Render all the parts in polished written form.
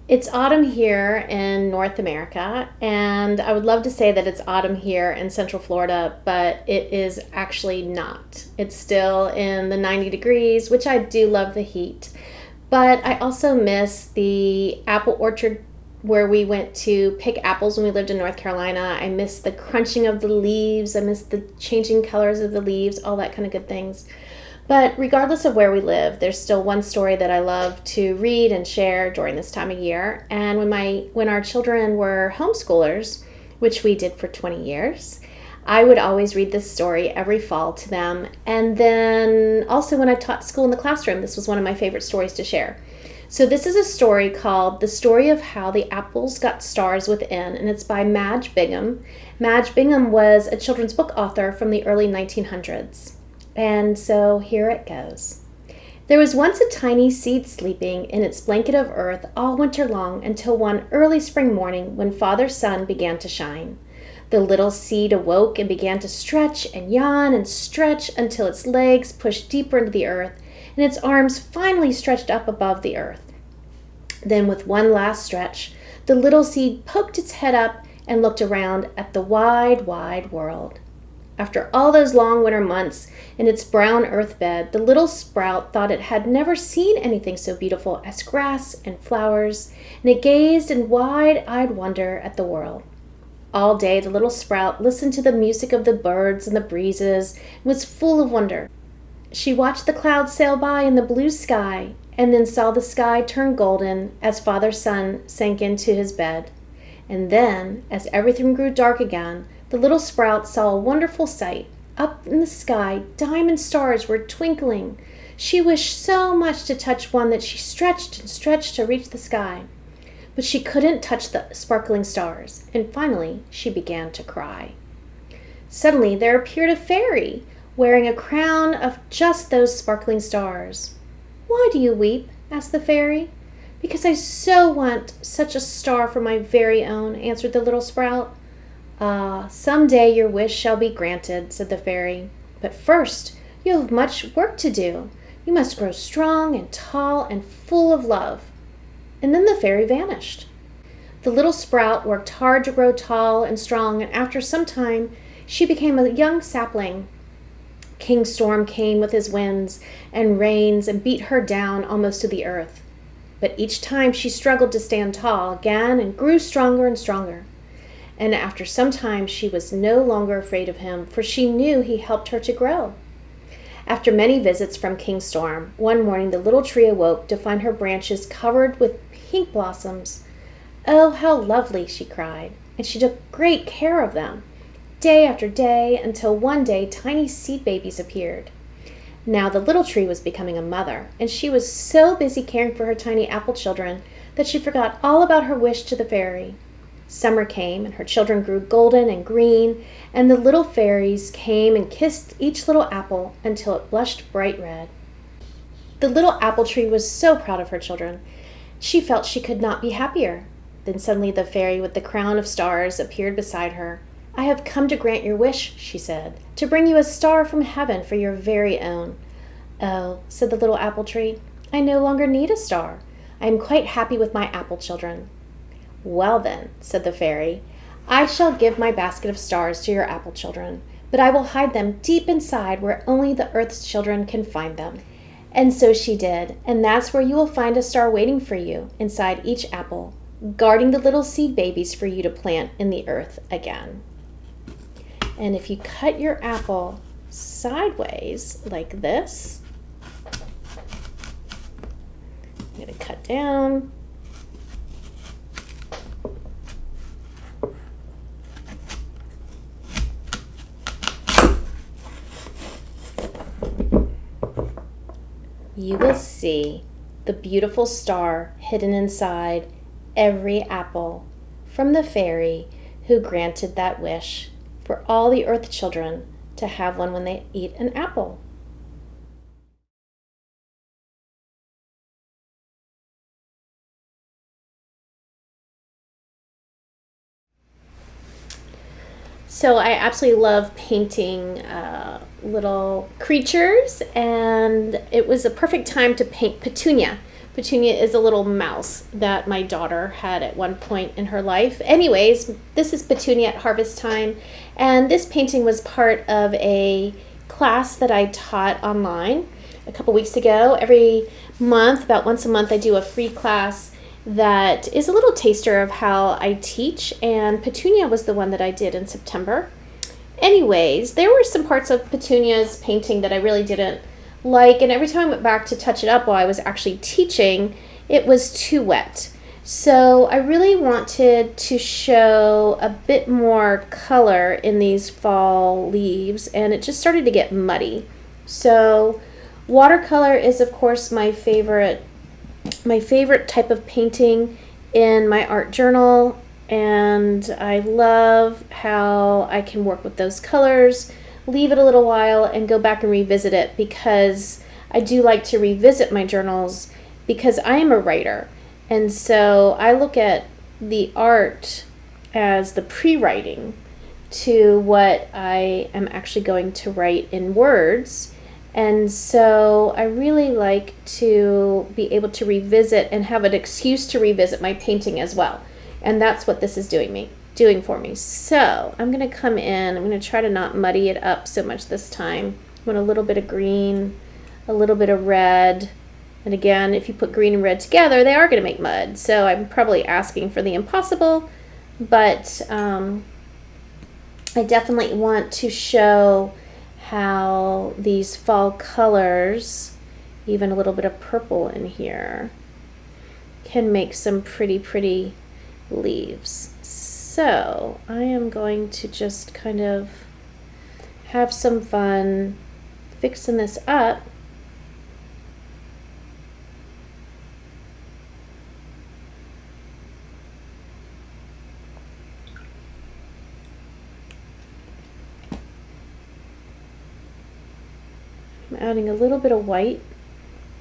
It's autumn here in North America, and I would love to say that it's autumn here in Central Florida, but it is actually not. It's still in the 90 degrees, which I do love the heat. But I also miss the apple orchard where we went to pick apples when we lived in North Carolina. I miss the crunching of the leaves. I miss the changing colors of the leaves, all that kind of good things. But regardless of where we live, there's still one story that I love to read and share during this time of year. And when our children were homeschoolers, which we did for 20 years, I would always read this story every fall to them. And then also when I taught school in the classroom, this was one of my favorite stories to share. So this is a story called The Story of How the Apples Got Stars Within, and it's by Madge Bingham. Madge Bingham was a children's book author from the early 1900s. And so here it goes. There was once a tiny seed sleeping in its blanket of earth all winter long until one early spring morning when Father's sun began to shine. The little seed awoke and began to stretch and yawn and stretch until its legs pushed deeper into the earth and its arms finally stretched up above the earth. Then with one last stretch, the little seed poked its head up and looked around at the wide, wide world. After all those long winter months in its brown earth bed, the little sprout thought it had never seen anything so beautiful as grass and flowers, and it gazed in wide-eyed wonder at the world. All day the little sprout listened to the music of the birds and the breezes and was full of wonder. She watched the clouds sail by in the blue sky and then saw the sky turn golden as Father's sun sank into his bed. And then, as everything grew dark again, the little sprout saw a wonderful sight. Up in the sky, diamond stars were twinkling. She wished so much to touch one that she stretched and stretched to reach the sky. But she couldn't touch the sparkling stars, and finally she began to cry. Suddenly there appeared a fairy, wearing a crown of just those sparkling stars. "Why do you weep?" asked the fairy. "Because I so want such a star for my very own," answered the little sprout. "Ah, some day your wish shall be granted," said the fairy. "But first you have much work to do. You must grow strong and tall and full of love." And then the fairy vanished. The little sprout worked hard to grow tall and strong, and after some time she became a young sapling. King Storm came with his winds and rains and beat her down almost to the earth. But each time she struggled to stand tall again and grew stronger and stronger. And after some time she was no longer afraid of him, for she knew he helped her to grow. After many visits from King Storm, one morning the little tree awoke to find her branches covered with pink blossoms. "Oh, how lovely!" she cried, and she took great care of them, day after day, until one day tiny seed babies appeared. Now the little tree was becoming a mother, and she was so busy caring for her tiny apple children that she forgot all about her wish to the fairy. Summer came, and her children grew golden and green, and the little fairies came and kissed each little apple until it blushed bright red. The little apple tree was so proud of her children. She felt she could not be happier. Then suddenly the fairy with the crown of stars appeared beside her. "I have come to grant your wish," she said, "to bring you a star from heaven for your very own." "Oh," said the little apple tree, "I no longer need a star. I am quite happy with my apple children." "Well then," said the fairy, "I shall give my basket of stars to your apple children, but I will hide them deep inside where only the earth's children can find them." And so she did, and that's where you will find a star waiting for you inside each apple, guarding the little seed babies for you to plant in the earth again. And if you cut your apple sideways like this, I'm going to cut down. You will see the beautiful star hidden inside every apple from the fairy who granted that wish for all the earth children to have one when they eat an apple. So I absolutely love painting little creatures, and it was a perfect time to paint Petunia. Petunia is a little mouse that my daughter had at one point in her life. Anyways, this is Petunia at harvest time, and this painting was part of a class that I taught online a couple weeks ago. Every month, about once a month, I do a free class that is a little taster of how I teach, and Petunia was the one that I did in September. Anyways, there were some parts of Petunia's painting that I really didn't like, and every time I went back to touch it up while I was actually teaching, it was too wet. So I really wanted to show a bit more color in these fall leaves, and it just started to get muddy. So watercolor is, of course, my favorite type of painting in my art journal, and I love how I can work with those colors, leave it a little while, and go back and revisit it, because I do like to revisit my journals because I am a writer, and so I look at the art as the pre-writing to what I am actually going to write in words. And so I really like to be able to revisit and have an excuse to revisit my painting as well. And that's what this is doing for me. So I'm going to come in. I'm going to try to not muddy it up so much this time. I want a little bit of green, a little bit of red. And again, if you put green and red together, they are going to make mud. So I'm probably asking for the impossible. But I definitely want to show how these fall colors, even a little bit of purple in here, can make some pretty leaves. So I am going to just kind of have some fun fixing this up. I'm adding a little bit of white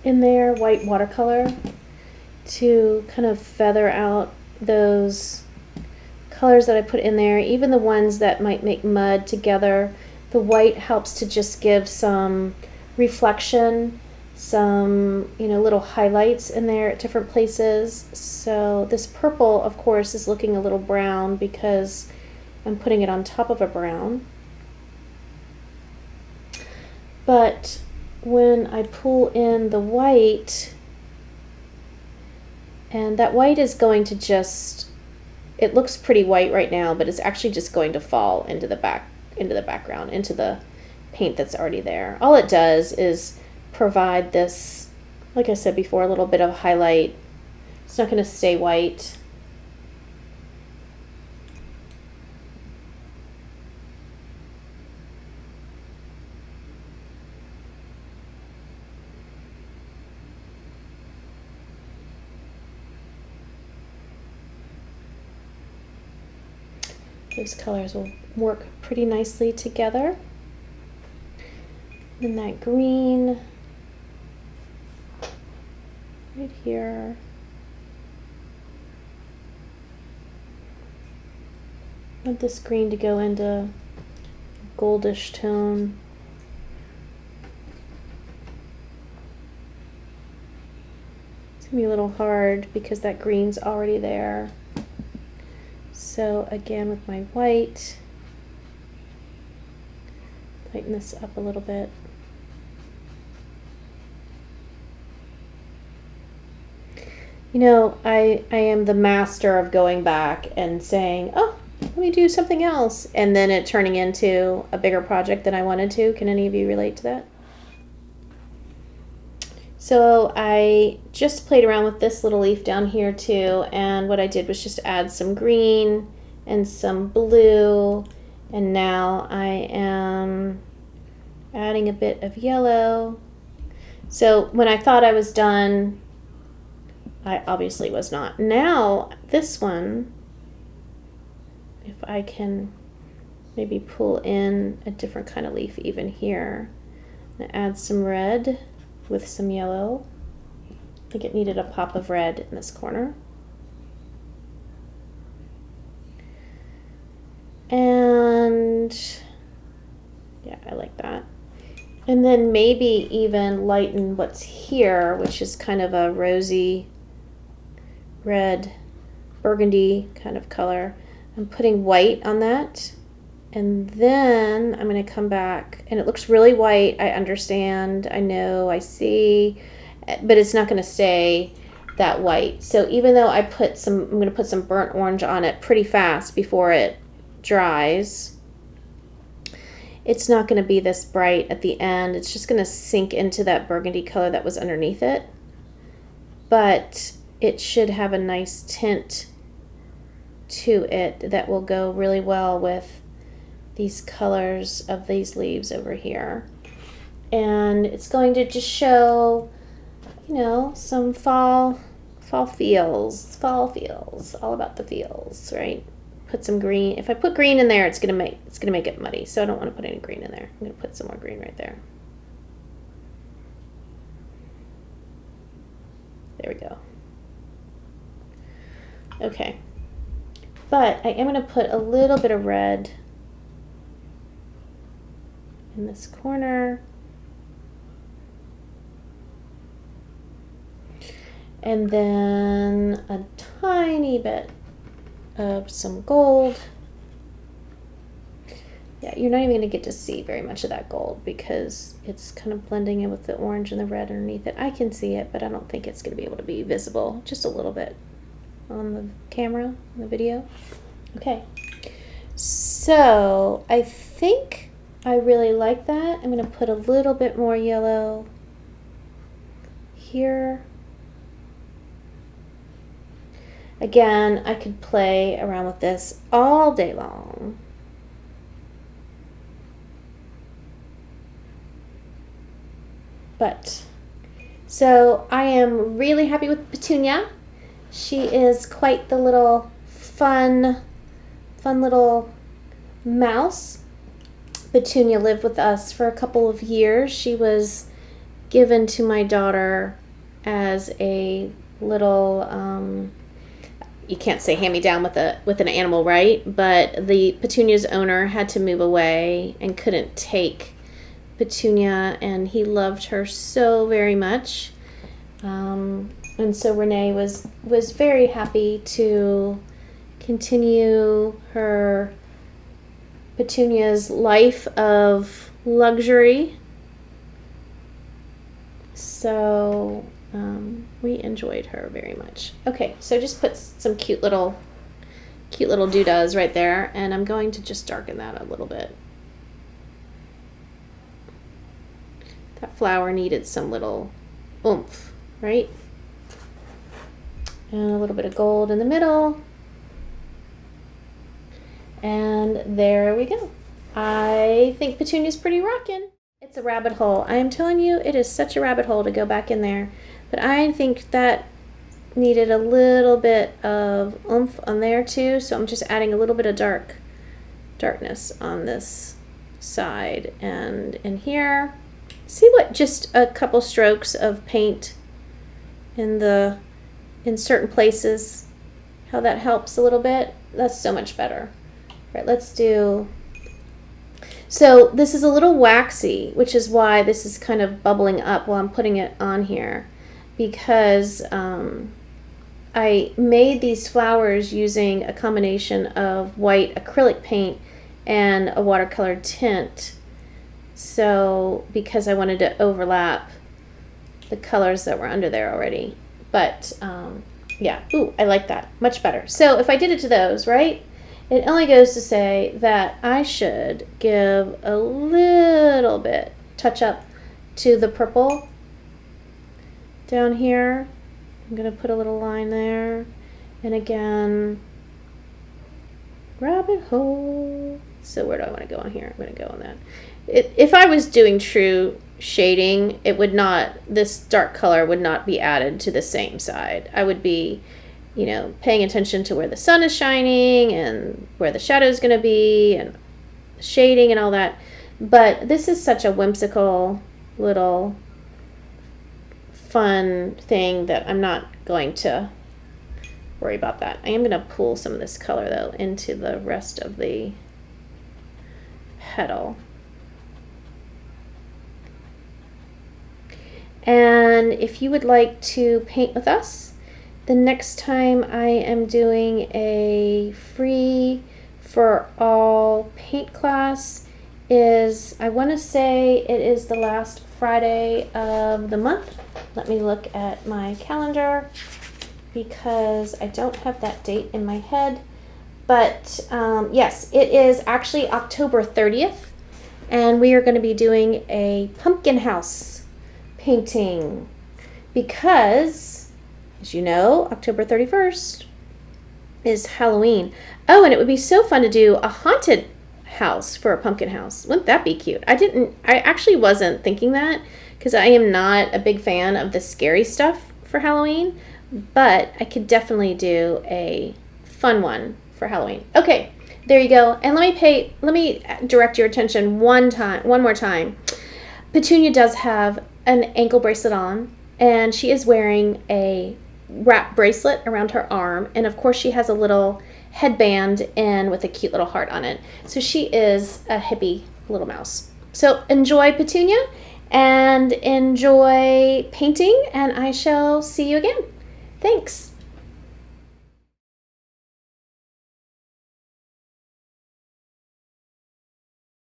in there, white watercolor, to kind of feather out those colors that I put in there, even the ones that might make mud together. The white helps to just give some reflection, some, little highlights in there at different places. So this purple, of course, is looking a little brown because I'm putting it on top of a brown. But when I pull in the white, and that white is going to just, it looks pretty white right now, but it's actually just going to fall into the background, into the paint that's already there. All it does is provide this, like I said before, a little bit of highlight. It's not going to stay white. Those colors will work pretty nicely together. And that green right here. I want this green to go into goldish tone. It's gonna be a little hard because that green's already there. So again, with my white, lighten this up a little bit. I am the master of going back and saying, oh, let me do something else, and then it turning into a bigger project than I wanted to. Can any of you relate to that? So I just played around with this little leaf down here too, and what I did was just add some green and some blue, and now I am adding a bit of yellow. So when I thought I was done, I obviously was not. Now this one, if I can maybe pull in a different kind of leaf even here, and add some red with some yellow. I think it needed a pop of red in this corner. And yeah, I like that. And then maybe even lighten what's here, which is kind of a rosy red, burgundy kind of color. I'm putting white on that. And then I'm going to come back, and it looks really white. I understand, I know, I see, but it's not going to stay that white. So even though I'm going to put some burnt orange on it pretty fast before it dries, it's not going to be this bright at the end. It's just going to sink into that burgundy color that was underneath it. But it should have a nice tint to it that will go really well with these colors of these leaves over here. And it's going to just show, you know, some fall feels, all about the feels, right? Put some green. If I put green in there, it's gonna make it muddy, so I don't want to put any green in there. I'm gonna put some more green right there. There we go. Okay, but I am going to put a little bit of red in this corner, and then a tiny bit of some gold. Yeah, you're not even going to get to see very much of that gold because it's kind of blending in with the orange and the red underneath it. I can see it, but I don't think it's going to be able to be visible. Just a little bit on the camera, on the video. Okay, so I think I really like that. I'm going to put a little bit more yellow here. Again, I could play around with this all day long. But, so I am really happy with Petunia. She is quite the little fun little mouse. Petunia lived with us for a couple of years. She was given to my daughter as a little, you can't say hand-me-down with an animal, right? But the Petunia's owner had to move away and couldn't take Petunia, and he loved her so very much. And so Renee was very happy to continue her Petunia's life of luxury. So we enjoyed her very much. Okay, so just put some cute little doodahs right there, and I'm going to just darken that a little bit. That flower needed some little oomph, right? And a little bit of gold in the middle. And there we go. I think Petunia's pretty rockin'. It's a rabbit hole. I am telling you, it is such a rabbit hole to go back in there. But I think that needed a little bit of oomph on there too. So I'm just adding a little bit of darkness on this side and in here. See what just a couple strokes of paint in certain places, how that helps a little bit. That's so much better. Right, let's do, so this is a little waxy, which is why this is kind of bubbling up while I'm putting it on here, because I made these flowers using a combination of white acrylic paint and a watercolor tint. So because I wanted to overlap the colors that were under there already. But yeah, ooh, I like that much better. So if I did it to those, right, it only goes to say that I should give a little bit touch up to the purple down here. I'm going to put a little line there. And again, rabbit hole. So where do I want to go on here? I'm going to go on that. If I was doing true shading, it would not, this dark color would not be added to the same side. I would be, you know, paying attention to where the sun is shining and where the shadow is going to be and shading and all that. But this is such a whimsical little fun thing that I'm not going to worry about that. I am going to pull some of this color though into the rest of the petal. And if you would like to paint with us, the next time I am doing a free for all paint class is, I want to say it is the last Friday of the month. Let me look at my calendar because I don't have that date in my head. But yes, it is actually October 30th, and we are going to be doing a pumpkin house painting because, as you know, October 31st is Halloween. Oh, and it would be so fun to do a haunted house for a pumpkin house. Wouldn't that be cute? I actually wasn't thinking that because I am not a big fan of the scary stuff for Halloween, but I could definitely do a fun one for Halloween. Okay, there you go. And let me direct your attention one more time. Petunia does have an ankle bracelet on, and she is wearing a wrap bracelet around her arm, and of course she has a little headband in with a cute little heart on it. So she is a hippie little mouse. So enjoy, Petunia, and enjoy painting, and I shall see you again. Thanks.